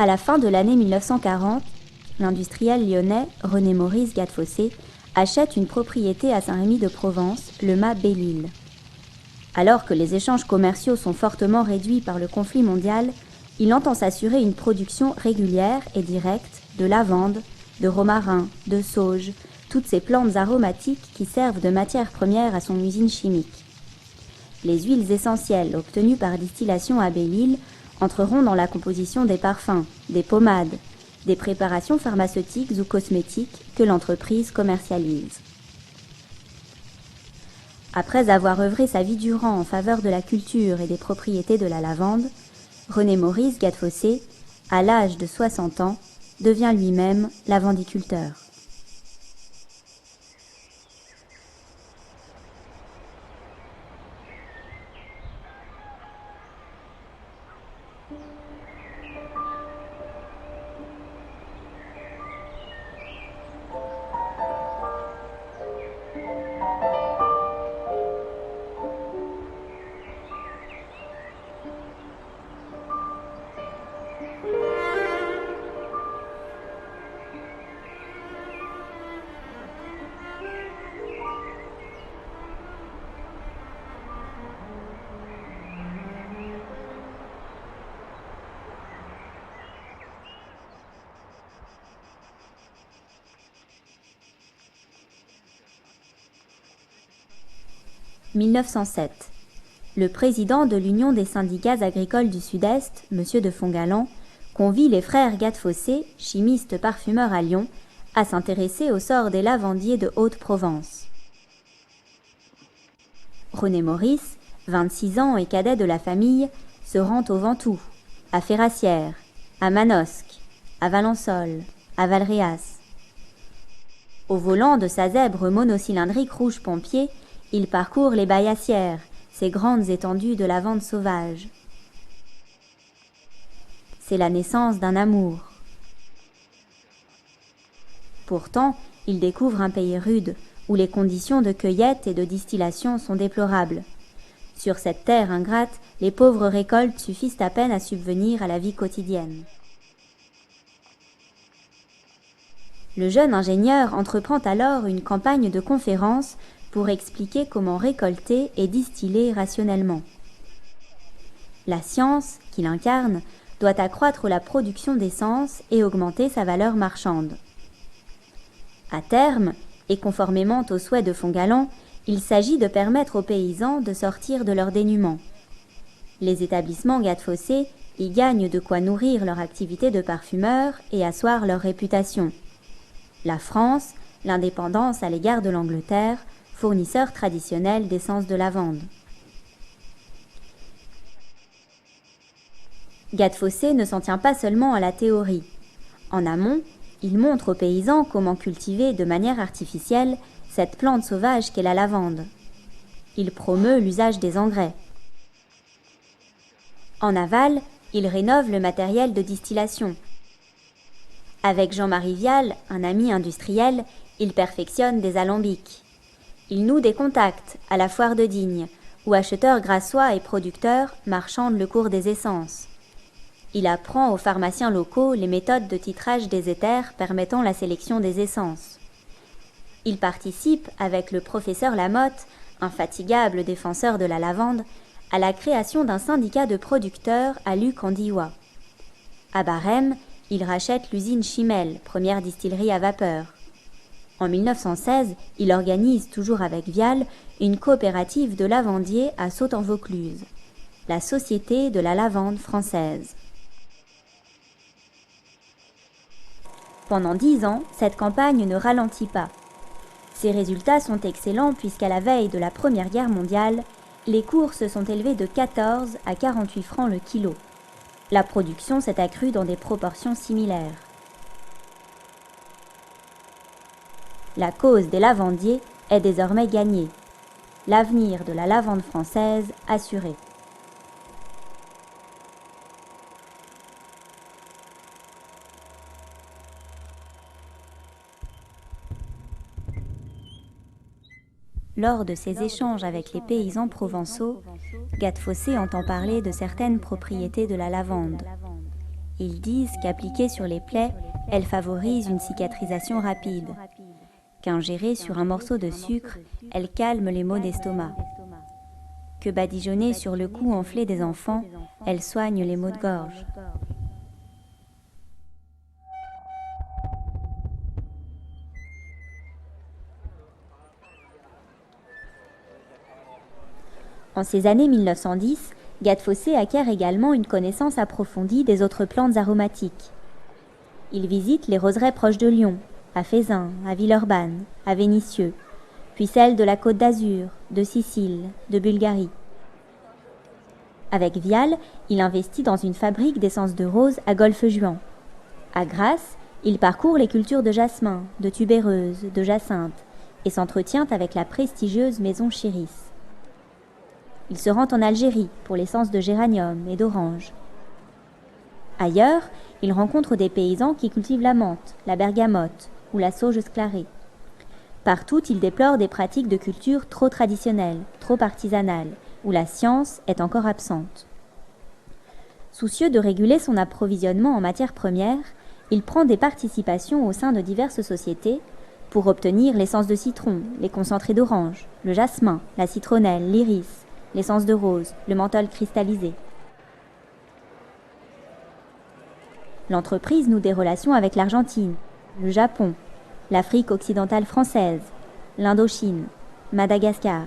À la fin de l'année 1940, l'industriel lyonnais René Maurice Gattefossé achète une propriété à Saint-Rémy-de-Provence, le mas Belle-Île. Alors que les échanges commerciaux sont fortement réduits par le conflit mondial, il entend s'assurer une production régulière et directe de lavande, de romarin, de sauge, toutes ces plantes aromatiques qui servent de matière première à son usine chimique. Les huiles essentielles obtenues par distillation à Belle-Île entreront dans la composition des parfums, des pommades, des préparations pharmaceutiques ou cosmétiques que l'entreprise commercialise. Après avoir œuvré sa vie durant en faveur de la culture et des propriétés de la lavande, René Maurice Gattefossé, à l'âge de 60 ans, devient lui-même lavandiculteur. « 1907. Le président de l'Union des syndicats agricoles du Sud-Est, M. de Fongalan, convie les frères Gattefossé, chimistes parfumeurs à Lyon, à s'intéresser au sort des lavandiers de Haute-Provence. René Maurice, 26 ans et cadet de la famille, se rend au Ventoux, à Ferrassières, à Manosque, à Valençol, à Valréas. Au volant de sa zèbre monocylindrique rouge pompier, il parcourt les baillassières, ces grandes étendues de lavande sauvage. C'est la naissance d'un amour. Pourtant, il découvre un pays rude, où les conditions de cueillette et de distillation sont déplorables. Sur cette terre ingrate, les pauvres récoltes suffisent à peine à subvenir à la vie quotidienne. Le jeune ingénieur entreprend alors une campagne de conférences pour expliquer comment récolter et distiller rationnellement. La science, qu'il incarne, doit accroître la production d'essence et augmenter sa valeur marchande. À terme, et conformément aux souhaits de Fongalan, il s'agit de permettre aux paysans de sortir de leur dénuement. Les établissements Gattefossé y gagnent de quoi nourrir leur activité de parfumeur et asseoir leur réputation. La France, l'indépendance à l'égard de l'Angleterre, fournisseur traditionnel d'essence de lavande. Gattefossé ne s'en tient pas seulement à la théorie. En amont, il montre aux paysans comment cultiver de manière artificielle cette plante sauvage qu'est la lavande. Il promeut l'usage des engrais. En aval, il rénove le matériel de distillation. Avec Jean-Marie Vial, un ami industriel, il perfectionne des alambics. Il noue des contacts à la foire de Digne, où acheteurs grassois et producteurs marchandent le cours des essences. Il apprend aux pharmaciens locaux les méthodes de titrage des éthers permettant la sélection des essences. Il participe, avec le professeur Lamotte, infatigable défenseur de la lavande, à la création d'un syndicat de producteurs à Luc-en-Diois. À Barème, il rachète l'usine Chimel, première distillerie à vapeur. En 1916, il organise, toujours avec Vial, une coopérative de lavandiers à Sault-en-Vaucluse, la Société de la lavande française. Pendant 10 ans, cette campagne ne ralentit pas. Ses résultats sont excellents puisqu'à la veille de la Première Guerre mondiale, les cours se sont élevés de 14 à 48 francs le kilo. La production s'est accrue dans des proportions similaires. La cause des lavandiers est désormais gagnée. L'avenir de la lavande française assuré. Lors de ses échanges avec les paysans provençaux, Gattefossé entend parler de certaines propriétés de la lavande. Ils disent qu'appliquée sur les plaies, elle favorise une cicatrisation rapide. Qu'ingérée sur un morceau de sucre, elle calme les maux d'estomac. Que badigeonnée sur le cou enflé des enfants, elle soigne les maux de gorge. En ces années 1910, Gattefossé acquiert également une connaissance approfondie des autres plantes aromatiques. Il visite les roseraies proches de Lyon, à Fézin, à Villeurbanne, à Vénissieux, puis celles de la Côte d'Azur, de Sicile, de Bulgarie. Avec Vial, il investit dans une fabrique d'essence de rose à Golfe-Juan. À Grasse, il parcourt les cultures de jasmin, de tubéreuse, de jacinthe, et s'entretient avec la prestigieuse maison Chiris. Il se rend en Algérie pour l'essence de géranium et d'orange. Ailleurs, il rencontre des paysans qui cultivent la menthe, la bergamote ou la sauge sclarée. Partout, il déplore des pratiques de culture trop traditionnelles, trop artisanales, où la science est encore absente. Soucieux de réguler son approvisionnement en matières premières, il prend des participations au sein de diverses sociétés pour obtenir l'essence de citron, les concentrés d'orange, le jasmin, la citronnelle, l'iris, l'essence de rose, le menthol cristallisé. L'entreprise noue des relations avec l'Argentine, le Japon, l'Afrique occidentale française, l'Indochine, Madagascar.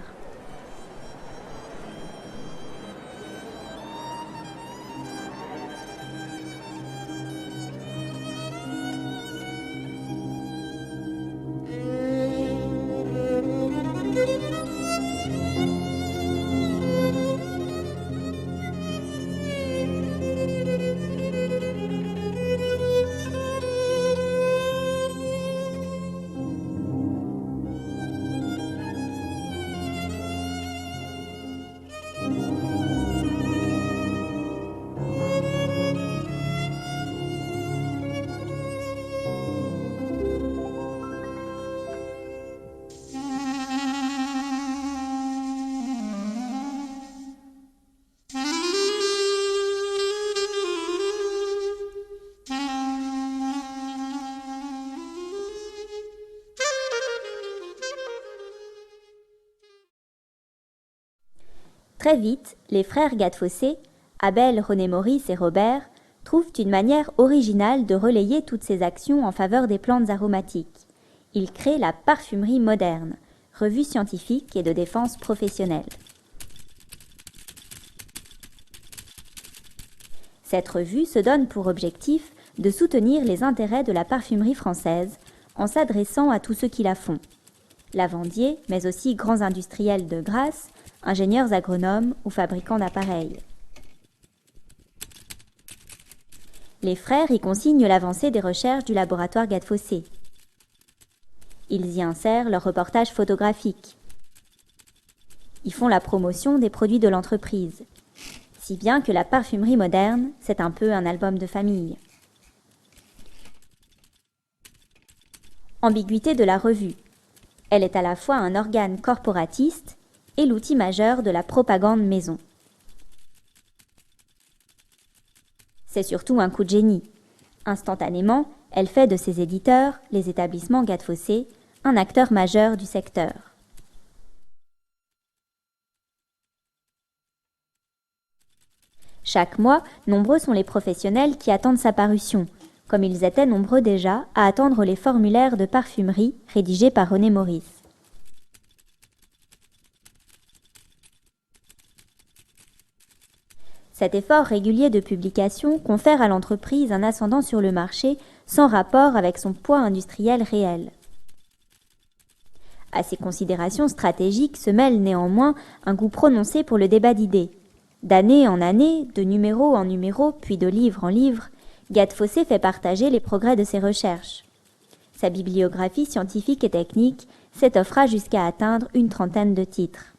Très vite, les frères Gattefossé, Abel, René Maurice et Robert, trouvent une manière originale de relayer toutes ces actions en faveur des plantes aromatiques. Ils créent la Parfumerie moderne, revue scientifique et de défense professionnelle. Cette revue se donne pour objectif de soutenir les intérêts de la parfumerie française en s'adressant à tous ceux qui la font. Lavandiers, mais aussi grands industriels de Grasse, ingénieurs agronomes ou fabricants d'appareils. Les frères y consignent l'avancée des recherches du laboratoire Gattefossé. Ils y insèrent leurs reportages photographiques. Ils font la promotion des produits de l'entreprise, si bien que la parfumerie moderne, c'est un peu un album de famille. Ambiguïté de la revue. Elle est à la fois un organe corporatiste et l'outil majeur de la propagande maison. C'est surtout un coup de génie. Instantanément, elle fait de ses éditeurs, les établissements Gattefossé, un acteur majeur du secteur. Chaque mois, nombreux sont les professionnels qui attendent sa parution, comme ils étaient nombreux déjà à attendre les formulaires de parfumerie rédigés par René Maurice. Cet effort régulier de publication confère à l'entreprise un ascendant sur le marché sans rapport avec son poids industriel réel. À ces considérations stratégiques se mêle néanmoins un goût prononcé pour le débat d'idées. D'année en année, de numéro en numéro, puis de livre en livre, Gattefossé fait partager les progrès de ses recherches. Sa bibliographie scientifique et technique s'étoffera jusqu'à atteindre une trentaine de titres.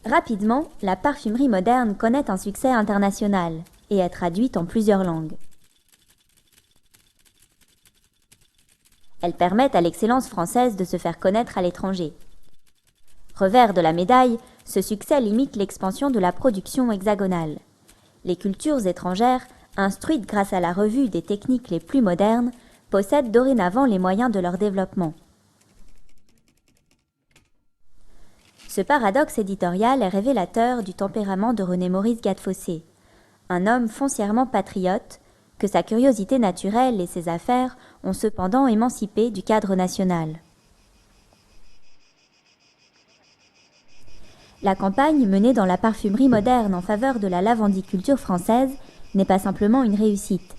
Rapidement, la parfumerie moderne connaît un succès international et est traduite en plusieurs langues. Elles permettent à l'excellence française de se faire connaître à l'étranger. Revers de la médaille, ce succès limite l'expansion de la production hexagonale. Les cultures étrangères, instruites grâce à la revue des techniques les plus modernes, possèdent dorénavant les moyens de leur développement. Ce paradoxe éditorial est révélateur du tempérament de René-Maurice Gattefossé, un homme foncièrement patriote, que sa curiosité naturelle et ses affaires ont cependant émancipé du cadre national. La campagne menée dans la parfumerie moderne en faveur de la lavandiculture française n'est pas simplement une réussite.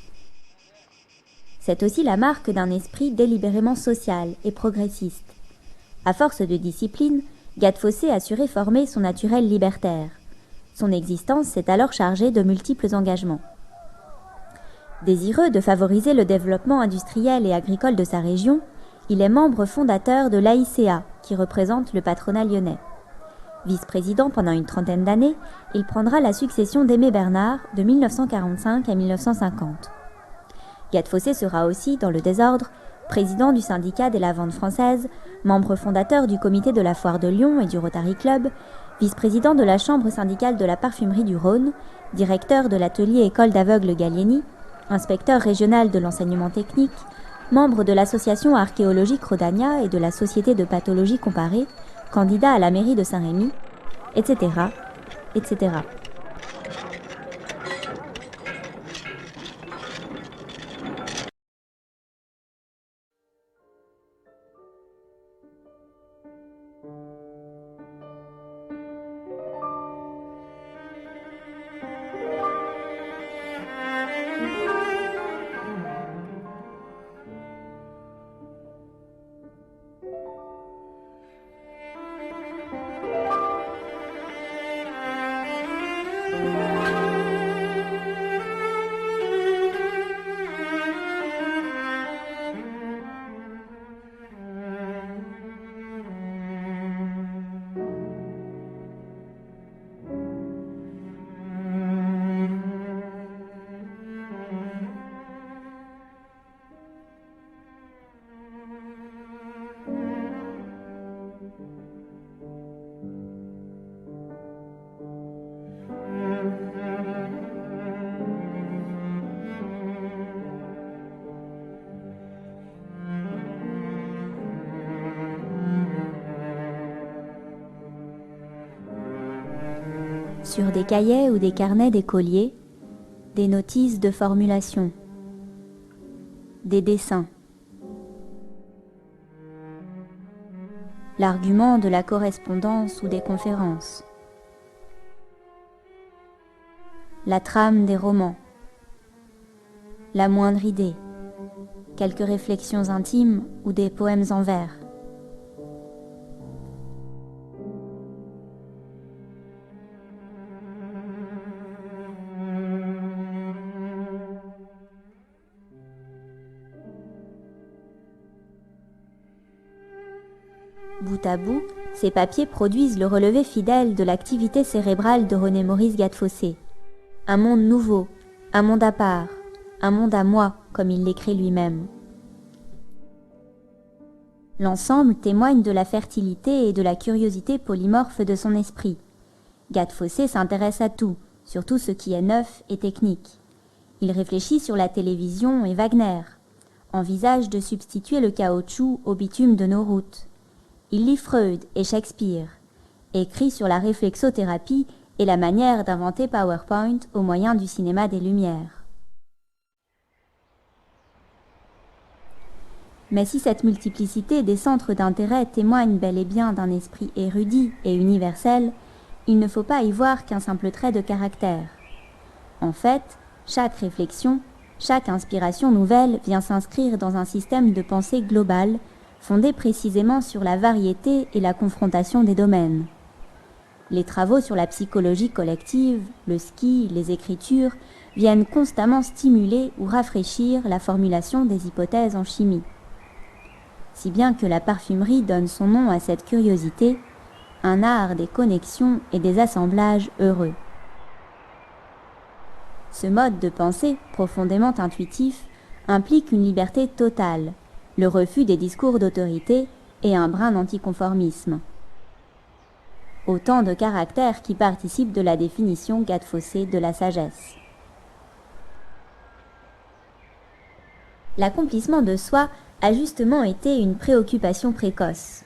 C'est aussi la marque d'un esprit délibérément social et progressiste. À force de discipline, Gattefossé a su réformer son naturel libertaire. Son existence s'est alors chargée de multiples engagements. Désireux de favoriser le développement industriel et agricole de sa région, il est membre fondateur de l'AICA, qui représente le patronat lyonnais. Vice-président pendant une trentaine d'années, il prendra la succession d'Aimé Bernard de 1945 à 1950. Gattefossé sera aussi, dans le désordre, président du syndicat des lavandes françaises, membre fondateur du comité de la Foire de Lyon et du Rotary Club, vice-président de la chambre syndicale de la parfumerie du Rhône, directeur de l'atelier école d'aveugles Gallieni, inspecteur régional de l'enseignement technique, membre de l'association archéologique Rodania et de la société de pathologie comparée, candidat à la mairie de Saint-Rémy, etc., etc. Sur des cahiers ou des carnets d'écoliers, des notices de formulation, des dessins. L'argument de la correspondance ou des conférences. La trame des romans. La moindre idée. Quelques réflexions intimes ou des poèmes en vers. Bout à bout, ces papiers produisent le relevé fidèle de l'activité cérébrale de René-Maurice Gattefossé. Un monde nouveau, un monde à part, un monde à moi, comme il l'écrit lui-même. L'ensemble témoigne de la fertilité et de la curiosité polymorphe de son esprit. Gattefossé s'intéresse à tout, surtout ce qui est neuf et technique. Il réfléchit sur la télévision et Wagner, envisage de substituer le caoutchouc au bitume de nos routes. Il lit Freud et Shakespeare, écrit sur la réflexothérapie et la manière d'inventer PowerPoint au moyen du cinéma des Lumières. Mais si cette multiplicité des centres d'intérêt témoigne bel et bien d'un esprit érudit et universel, il ne faut pas y voir qu'un simple trait de caractère. En fait, chaque réflexion, chaque inspiration nouvelle vient s'inscrire dans un système de pensée global, fondé précisément sur la variété et la confrontation des domaines. Les travaux sur la psychologie collective, le ski, les écritures viennent constamment stimuler ou rafraîchir la formulation des hypothèses en chimie. Si bien que la parfumerie donne son nom à cette curiosité, un art des connexions et des assemblages heureux. Ce mode de pensée, profondément intuitif, implique une liberté totale, le refus des discours d'autorité et un brin d'anticonformisme. autant de caractères qui participent de la définition Gattefossé de la sagesse. L'accomplissement de soi a justement été une préoccupation précoce.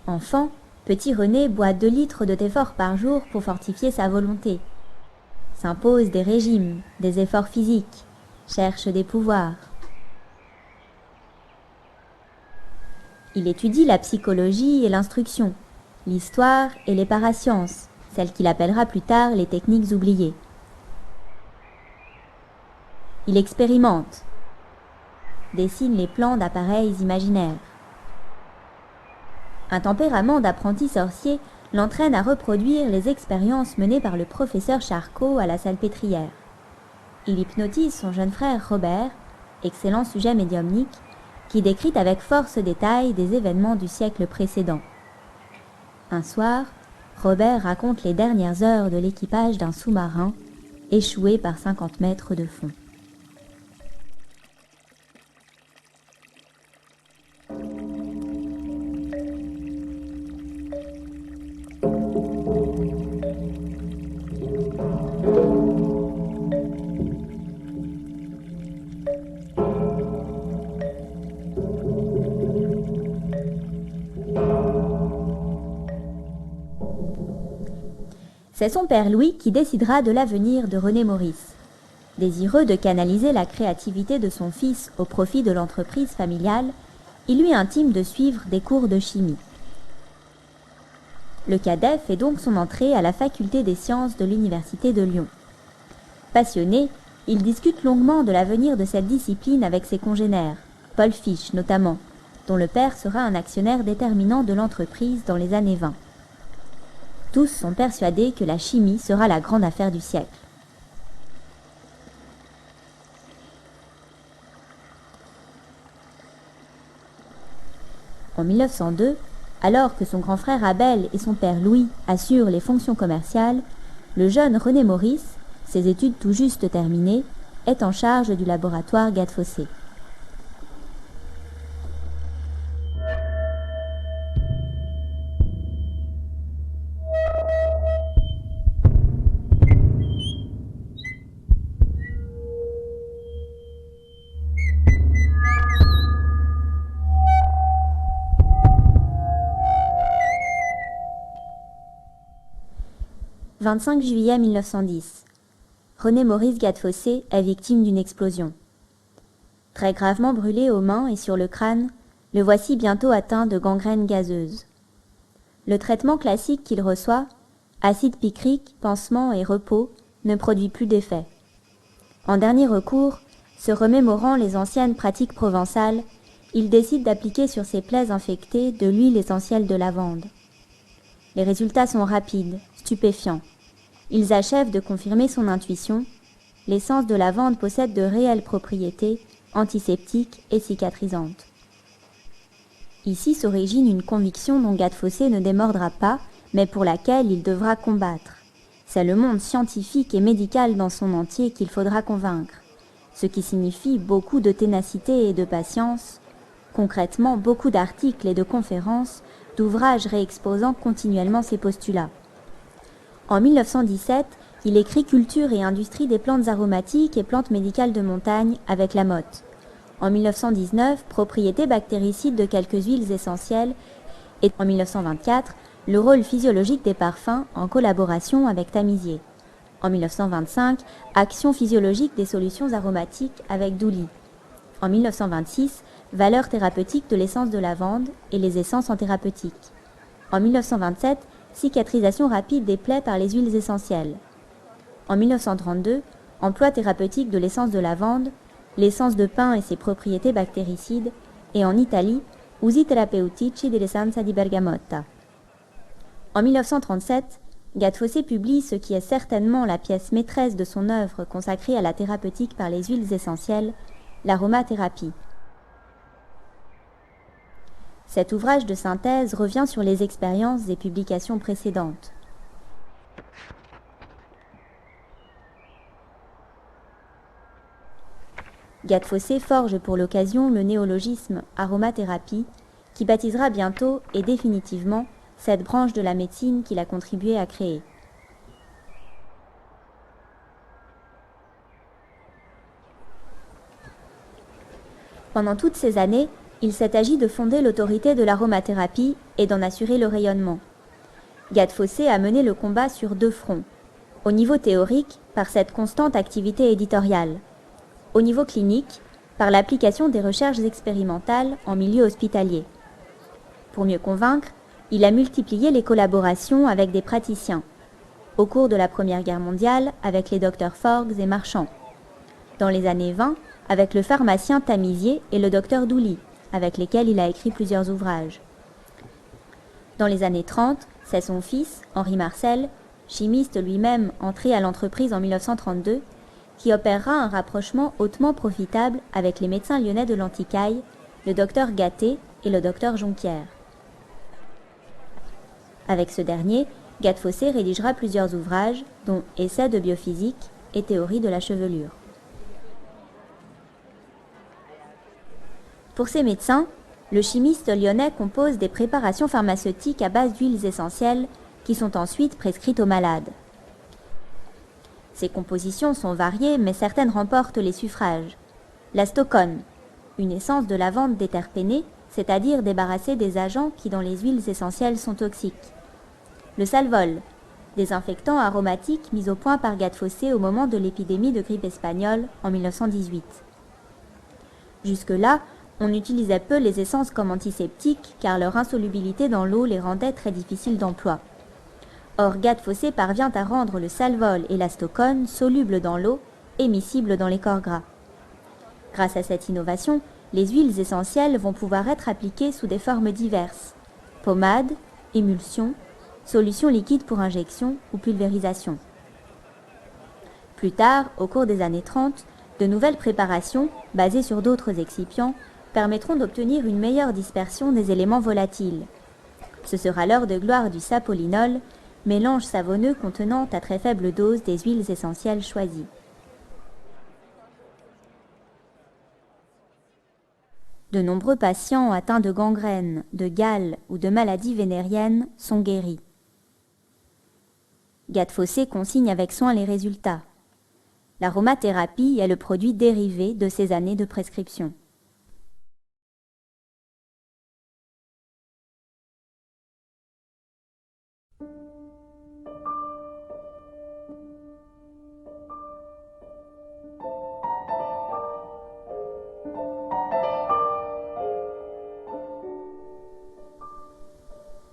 Enfant, petit René boit 2 litres de thé fort par jour pour fortifier sa volonté. S'impose des régimes, des efforts physiques, cherche des pouvoirs. Il étudie la psychologie et l'instruction, l'histoire et les parasciences, celles qu'il appellera plus tard les techniques oubliées. Il expérimente, dessine les plans d'appareils imaginaires. Un tempérament d'apprenti sorcier l'entraîne à reproduire les expériences menées par le professeur Charcot à la Salpêtrière. Il hypnotise son jeune frère Robert, excellent sujet médiumnique, qui décrit avec force détail des événements du siècle précédent. Un soir, Robert raconte les dernières heures de l'équipage d'un sous-marin échoué par 50 mètres de fond. C'est son père Louis qui décidera de l'avenir de René Maurice. Désireux de canaliser la créativité de son fils au profit de l'entreprise familiale, il lui intime de suivre des cours de chimie. Le cadet fait donc son entrée à la faculté des sciences de l'université de Lyon. Passionné, il discute longuement de l'avenir de cette discipline avec ses congénères, Paul Fisch notamment, dont le père sera un actionnaire déterminant de l'entreprise dans les années 20. Tous sont persuadés que la chimie sera la grande affaire du siècle. En 1902, alors que son grand frère Abel et son père Louis assurent les fonctions commerciales, le jeune René Maurice, ses études tout juste terminées, est en charge du laboratoire Gattefossé. « 25 juillet 1910. René Maurice Gattefossé est victime d'une explosion. Très gravement brûlé aux mains et sur le crâne, le voici bientôt atteint de gangrène gazeuse. Le traitement classique qu'il reçoit, acide picrique, pansement et repos, ne produit plus d'effet. En dernier recours, se remémorant les anciennes pratiques provençales, il décide d'appliquer sur ses plaies infectées de l'huile essentielle de lavande. Les résultats sont rapides, stupéfiants. Ils achèvent de confirmer son intuition. L'essence de lavande possède de réelles propriétés antiseptiques et cicatrisantes. Ici s'origine une conviction dont Gattefossé ne démordra pas, mais pour laquelle il devra combattre. C'est le monde scientifique et médical dans son entier qu'il faudra convaincre, ce qui signifie beaucoup de ténacité et de patience, concrètement beaucoup d'articles et de conférences, d'ouvrages réexposant continuellement ses postulats. En 1917, il écrit Culture et industrie des plantes aromatiques et plantes médicales de montagne avec la motte. En 1919, propriétés bactéricides de quelques huiles essentielles et en 1924, le rôle physiologique des parfums en collaboration avec Tamisier. En 1925, action physiologique des solutions aromatiques avec Douli. En 1926, valeur thérapeutique de l'essence de lavande et les essences en thérapeutique. En 1927, cicatrisation rapide des plaies par les huiles essentielles. En 1932, emploi thérapeutique de l'essence de lavande, l'essence de pin et ses propriétés bactéricides, et en Italie, usi terapeutici dell'essenza di bergamotta. En 1937, Gattefossé publie ce qui est certainement la pièce maîtresse de son œuvre consacrée à la thérapeutique par les huiles essentielles, l'aromathérapie. Cet ouvrage de synthèse revient sur les expériences des publications précédentes. Gattefossé forge pour l'occasion le néologisme aromathérapie, qui baptisera bientôt et définitivement cette branche de la médecine qu'il a contribué à créer. Pendant toutes ces années, il s'est agi de fonder l'autorité de l'aromathérapie et d'en assurer le rayonnement. Gad Fossé a mené le combat sur 2 fronts. Au niveau théorique, par cette constante activité éditoriale. Au niveau clinique, par l'application des recherches expérimentales en milieu hospitalier. Pour mieux convaincre, il a multiplié les collaborations avec des praticiens. Au cours de la Première Guerre mondiale, avec les docteurs Forgues et Marchand. Dans les années 20, avec le pharmacien Tamisier et le docteur Douly, avec lesquels il a écrit plusieurs ouvrages. Dans les années 30, c'est son fils, Henri Marcel, chimiste lui-même entré à l'entreprise en 1932, qui opérera un rapprochement hautement profitable avec les médecins lyonnais de l'Antiquaille, le docteur Gatté et le docteur Jonquière. Avec ce dernier, Gad Fossé rédigera plusieurs ouvrages, dont Essais de biophysique et Théorie de la chevelure. Pour ces médecins, le chimiste lyonnais compose des préparations pharmaceutiques à base d'huiles essentielles qui sont ensuite prescrites aux malades. Ces compositions sont variées, mais certaines remportent les suffrages. La stocone, une essence de lavande déterpénée, c'est-à-dire débarrassée des agents qui dans les huiles essentielles sont toxiques. Le salvol, désinfectant aromatique mis au point par Gad Fossé au moment de l'épidémie de grippe espagnole en 1918. Jusque-là, on utilisait peu les essences comme antiseptiques car leur insolubilité dans l'eau les rendait très difficiles d'emploi. Or, Gad Fossé parvient à rendre le salvol et la stocone solubles dans l'eau et miscibles dans les corps gras. Grâce à cette innovation, les huiles essentielles vont pouvoir être appliquées sous des formes diverses: pommade, émulsion, solution liquide pour injection ou pulvérisation. Plus tard, au cours des années 30, de nouvelles préparations, basées sur d'autres excipients, permettront d'obtenir une meilleure dispersion des éléments volatiles. Ce sera l'heure de gloire du sapolinol, mélange savonneux contenant à très faible dose des huiles essentielles choisies. De nombreux patients atteints de gangrène, de gale ou de maladies vénériennes sont guéris. Gad Fossé consigne avec soin les résultats. L'aromathérapie est le produit dérivé de ces années de prescription.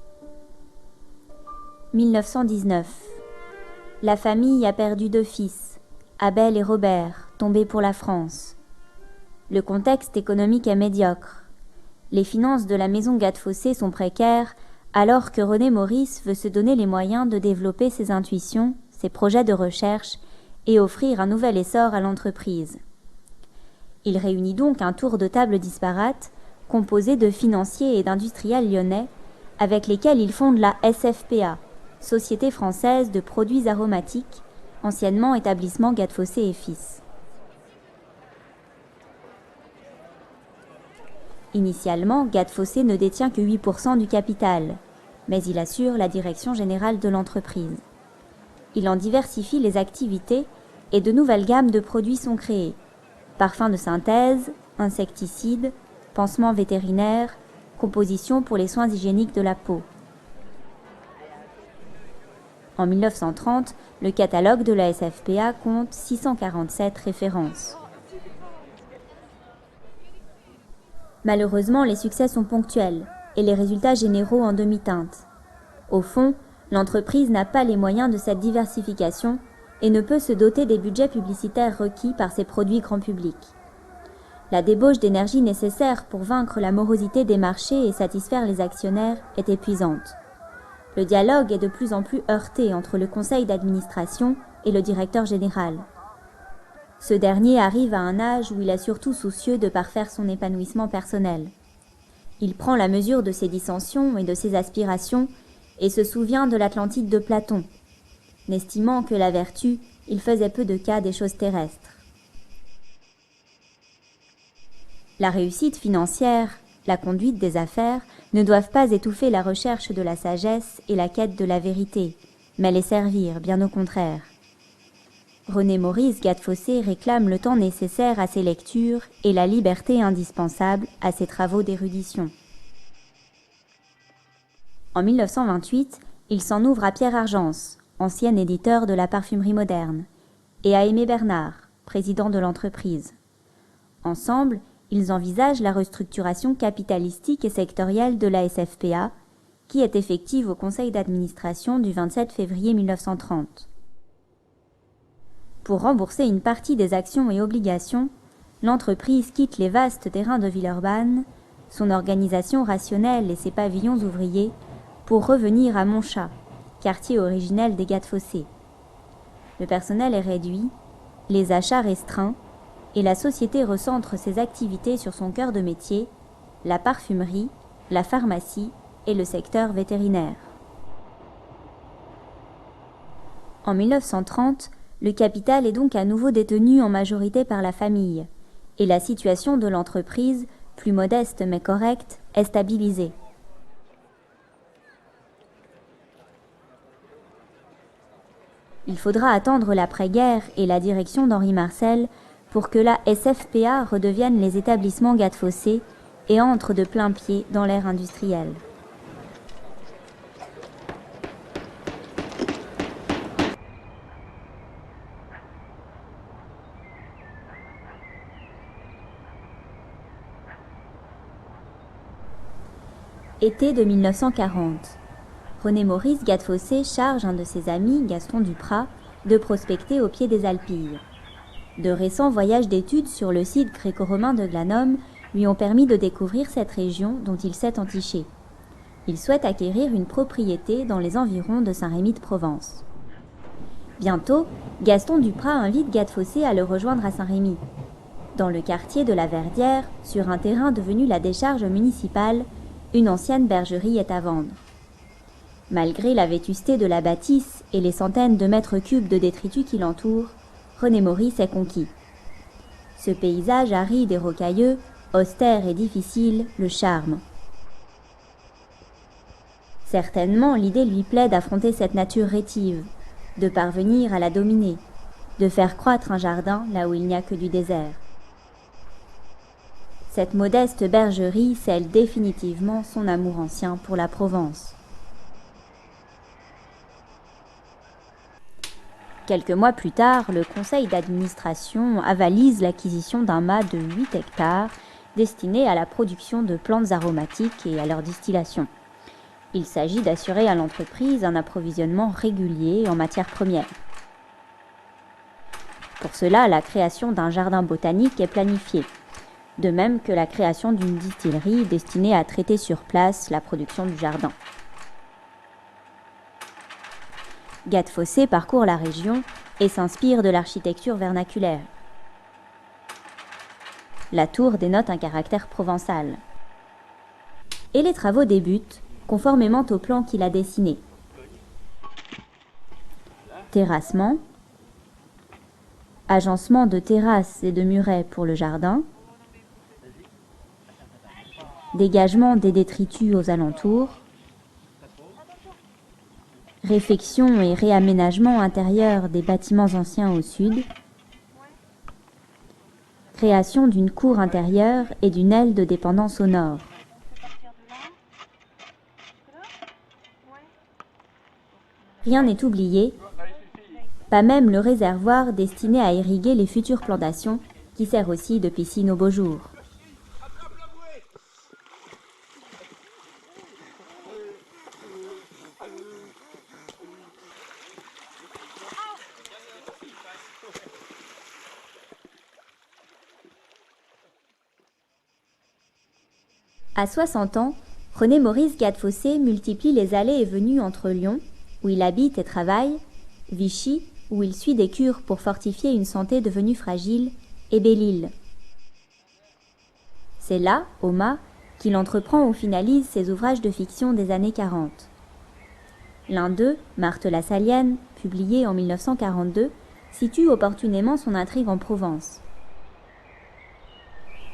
« 1919. La famille a perdu 2 fils, Abel et Robert, tombés pour la France. Le contexte économique est médiocre. Les finances de la maison Gad Fossé sont précaires, alors que René Maurice veut se donner les moyens de développer ses intuitions, ses projets de recherche et offrir un nouvel essor à l'entreprise. Il réunit donc un tour de table disparate, composé de financiers et d'industriels lyonnais, avec lesquels il fonde la SFPA, Société française de produits aromatiques, anciennement établissement Gad Fossé et Fils. Initialement, Gad Fossé ne détient que 8% du capital, mais il assure la direction générale de l'entreprise. Il en diversifie les activités et de nouvelles gammes de produits sont créées. Parfums de synthèse, insecticides, pansements vétérinaires, compositions pour les soins hygiéniques de la peau. En 1930, le catalogue de la SFPA compte 647 références. Malheureusement, les succès sont ponctuels et les résultats généraux en demi-teinte. Au fond, l'entreprise n'a pas les moyens de cette diversification et ne peut se doter des budgets publicitaires requis par ses produits grand public. La débauche d'énergie nécessaire pour vaincre la morosité des marchés et satisfaire les actionnaires est épuisante. Le dialogue est de plus en plus heurté entre le conseil d'administration et le directeur général. Ce dernier arrive à un âge où il est surtout soucieux de parfaire son épanouissement personnel. Il prend la mesure de ses dissensions et de ses aspirations et se souvient de l'Atlantide de Platon. N'estimant que la vertu, il faisait peu de cas des choses terrestres. La réussite financière, la conduite des affaires ne doivent pas étouffer la recherche de la sagesse et la quête de la vérité, mais les servir, bien au contraire. René Maurice Gattefossé réclame le temps nécessaire à ses lectures et la liberté indispensable à ses travaux d'érudition. En 1928, il s'en ouvre à Pierre Argence, ancien éditeur de la parfumerie moderne, et à Aimé Bernard, président de l'entreprise. Ensemble, ils envisagent la restructuration capitalistique et sectorielle de la SFPA, qui est effective au conseil d'administration du 27 février 1930. Pour rembourser une partie des actions et obligations, l'entreprise quitte les vastes terrains de Villeurbanne, son organisation rationnelle et ses pavillons ouvriers, pour revenir à Montchat, quartier originel des Gattefossé. Le personnel est réduit, les achats restreints, et la société recentre ses activités sur son cœur de métier, la parfumerie, la pharmacie et le secteur vétérinaire. En 1930, le capital est donc à nouveau détenu en majorité par la famille, et la situation de l'entreprise, plus modeste mais correcte, est stabilisée. Il faudra attendre l'après-guerre et la direction d'Henri Marcel pour que la SFPA redevienne les établissements Gattefossé et entre de plein pied dans l'ère industrielle. Été de 1940. René Maurice Gattefossé charge un de ses amis, Gaston Duprat, de prospecter au pied des Alpilles. De récents voyages d'études sur le site gréco-romain de Glanum lui ont permis de découvrir cette région dont il s'est entiché. Il souhaite acquérir une propriété dans les environs de Saint-Rémy-de-Provence. Bientôt, Gaston Duprat invite Gattefossé à le rejoindre à Saint-Rémy. Dans le quartier de la Verdière, sur un terrain devenu la décharge municipale, une ancienne bergerie est à vendre. Malgré la vétusté de la bâtisse et les centaines de mètres cubes de détritus qui l'entourent, René Maurice est conquis. Ce paysage aride et rocailleux, austère et difficile, le charme. Certainement, l'idée lui plaît d'affronter cette nature rétive, de parvenir à la dominer, de faire croître un jardin là où il n'y a que du désert. Cette modeste bergerie scelle définitivement son amour ancien pour la Provence. Quelques mois plus tard, le conseil d'administration avalise l'acquisition d'un mât de 8 hectares destiné à la production de plantes aromatiques et à leur distillation. Il s'agit d'assurer à l'entreprise un approvisionnement régulier en matières premières. Pour cela, la création d'un jardin botanique est planifiée, de même que la création d'une distillerie destinée à traiter sur place la production du jardin. Gattefossé parcourt la région et s'inspire de l'architecture vernaculaire. La tour dénote un caractère provençal. Et les travaux débutent, conformément au plan qu'il a dessiné. Terrassement, agencement de terrasses et de murets pour le jardin, dégagement des détritus aux alentours, réfection et réaménagement intérieur des bâtiments anciens au sud, création d'une cour intérieure et d'une aile de dépendance au nord. Rien n'est oublié, pas même le réservoir destiné à irriguer les futures plantations qui sert aussi de piscine aux beaux jours. À 60 ans, René Maurice Gattefossé multiplie les allées et venues entre Lyon, où il habite et travaille, Vichy, où il suit des cures pour fortifier une santé devenue fragile, et Belle-Île. C'est là, au Mât, qu'il entreprend ou finalise ses ouvrages de fiction des années 40. L'un d'eux, Marthe la Salienne, publié en 1942, situe opportunément son intrigue en Provence.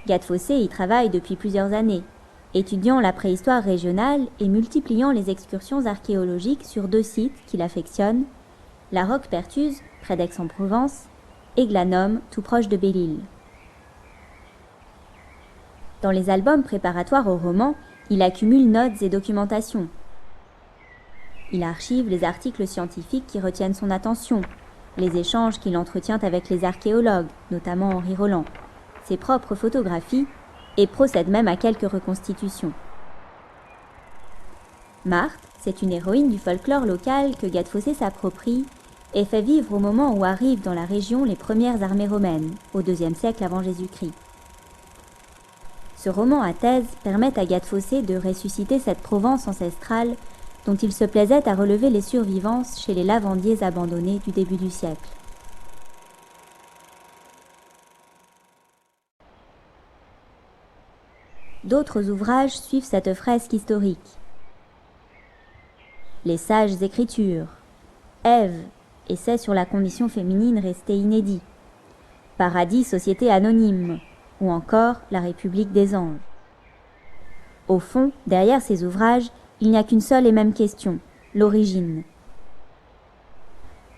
Gattefossé y travaille depuis plusieurs années, Étudiant la préhistoire régionale et multipliant les excursions archéologiques sur 2 sites qu'il affectionne, la Roque-Pertuse, près d'Aix-en-Provence, et Glanum, tout proche de Belle-Île. Dans les albums préparatoires au roman, il accumule notes et documentations. Il archive les articles scientifiques qui retiennent son attention, les échanges qu'il entretient avec les archéologues, notamment Henri Rolland, ses propres photographies, et procède même à quelques reconstitutions. Marthe, c'est une héroïne du folklore local que Gattefossé s'approprie et fait vivre au moment où arrivent dans la région les premières armées romaines, au IIe siècle avant Jésus-Christ. Ce roman à thèse permet à Gattefossé de ressusciter cette Provence ancestrale dont il se plaisait à relever les survivances chez les lavandiers abandonnés du début du siècle. D'autres ouvrages suivent cette fresque historique. Les Sages Écritures, Ève, essai sur la condition féminine resté inédit, Paradis, société anonyme, ou encore La République des anges. Au fond, derrière ces ouvrages, il n'y a qu'une seule et même question, l'origine.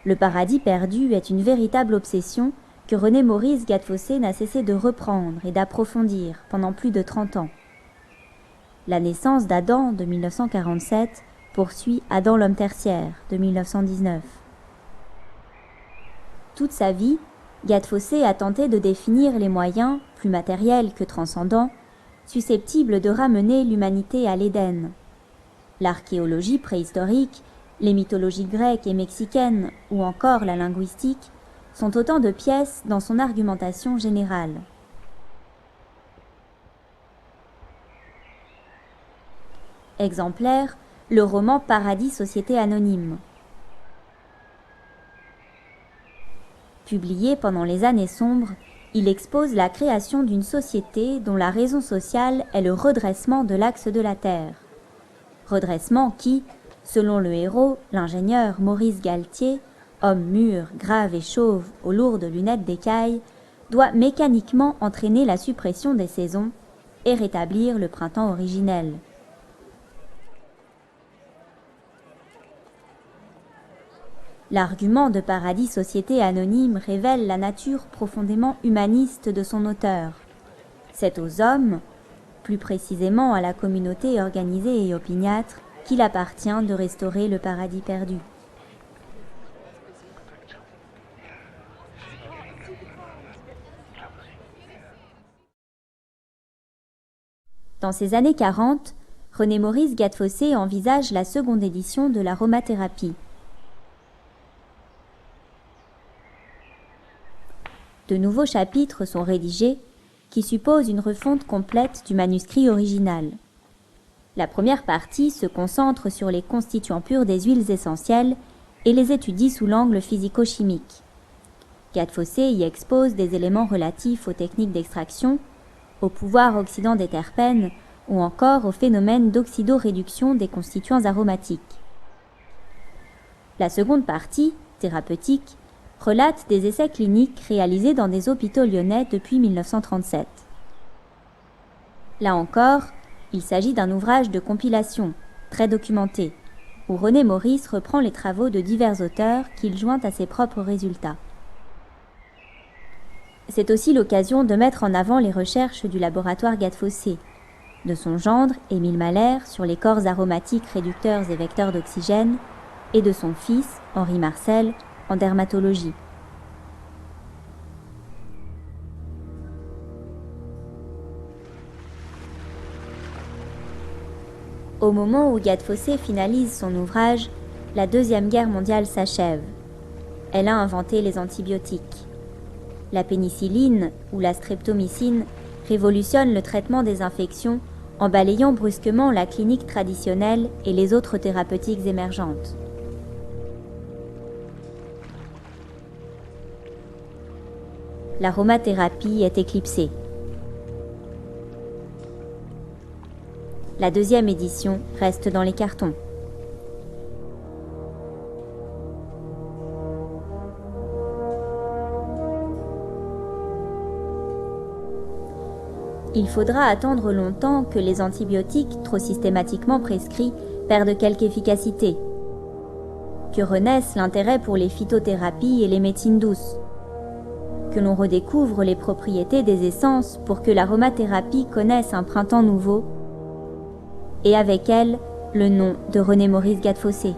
Le paradis perdu est une véritable obsession que René Maurice Gattefossé n'a cessé de reprendre et d'approfondir pendant plus de 30 ans. La naissance d'Adam de 1947 poursuit Adam l'homme tertiaire de 1919. Toute sa vie, Gattefossé a tenté de définir les moyens, plus matériels que transcendants, susceptibles de ramener l'humanité à l'Éden. L'archéologie préhistorique, les mythologies grecques et mexicaines ou encore la linguistique sont autant de pièces dans son argumentation générale. Exemplaire, le roman Paradis, société anonyme. Publié pendant les années sombres, il expose la création d'une société dont la raison sociale est le redressement de l'axe de la Terre. Redressement qui, selon le héros, l'ingénieur Maurice Galtier, homme mûr, grave et chauve aux lourdes lunettes d'écaille, doit mécaniquement entraîner la suppression des saisons et rétablir le printemps originel. L'argument de Paradis, société anonyme révèle la nature profondément humaniste de son auteur. C'est aux hommes, plus précisément à la communauté organisée et opiniâtre, qu'il appartient de restaurer le paradis perdu. Dans ces années 40, René Maurice Gattefossé envisage la seconde édition de l'aromathérapie. De nouveaux chapitres sont rédigés qui supposent une refonte complète du manuscrit original. La première partie se concentre sur les constituants purs des huiles essentielles et les étudie sous l'angle physico-chimique. Gattefossé y expose des éléments relatifs aux techniques d'extraction, au pouvoir oxydant des terpènes ou encore au phénomène d'oxydoréduction des constituants aromatiques. La seconde partie, thérapeutique, relate des essais cliniques réalisés dans des hôpitaux lyonnais depuis 1937. Là encore, il s'agit d'un ouvrage de compilation, très documenté, où René Maurice reprend les travaux de divers auteurs qu'il joint à ses propres résultats. C'est aussi l'occasion de mettre en avant les recherches du laboratoire Gattefossé, de son gendre, Émile Mahler, sur les corps aromatiques réducteurs et vecteurs d'oxygène, et de son fils, Henri Marcel, en dermatologie. Au moment où Gattefossé finalise son ouvrage, la Deuxième Guerre mondiale s'achève. Elle a inventé les antibiotiques. La pénicilline ou la streptomycine révolutionne le traitement des infections en balayant brusquement la clinique traditionnelle et les autres thérapeutiques émergentes. L'aromathérapie est éclipsée. La deuxième édition reste dans les cartons. Il faudra attendre longtemps que les antibiotiques, trop systématiquement prescrits, perdent quelque efficacité, que renaisse l'intérêt pour les phytothérapies et les médecines douces, que l'on redécouvre les propriétés des essences pour que l'aromathérapie connaisse un printemps nouveau, et avec elle, le nom de René Maurice Gattefossé.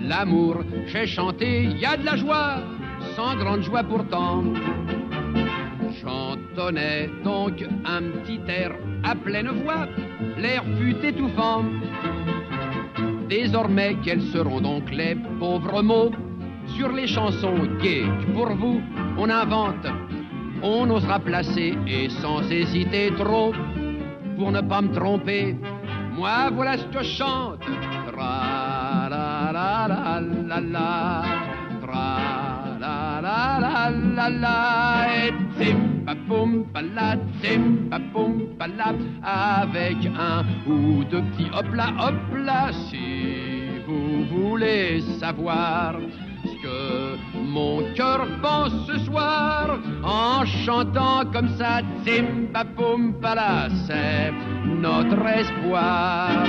L'amour, j'ai chanté, y a de la joie, sans grande joie pourtant. Chantonnais donc un petit air à pleine voix, l'air fut étouffant. Désormais, quels seront donc les pauvres mots sur les chansons gaies que pour vous on invente? On osera placer et sans hésiter trop, pour ne pas me tromper, moi voilà ce que je chante. Tra la la la la la, tra la la la la la, et zimba poum pala, avec un ou deux petits hop là, si vous voulez savoir ce que mon cœur pense ce soir, en chantant comme ça, zimba poum pala, c'est notre espoir.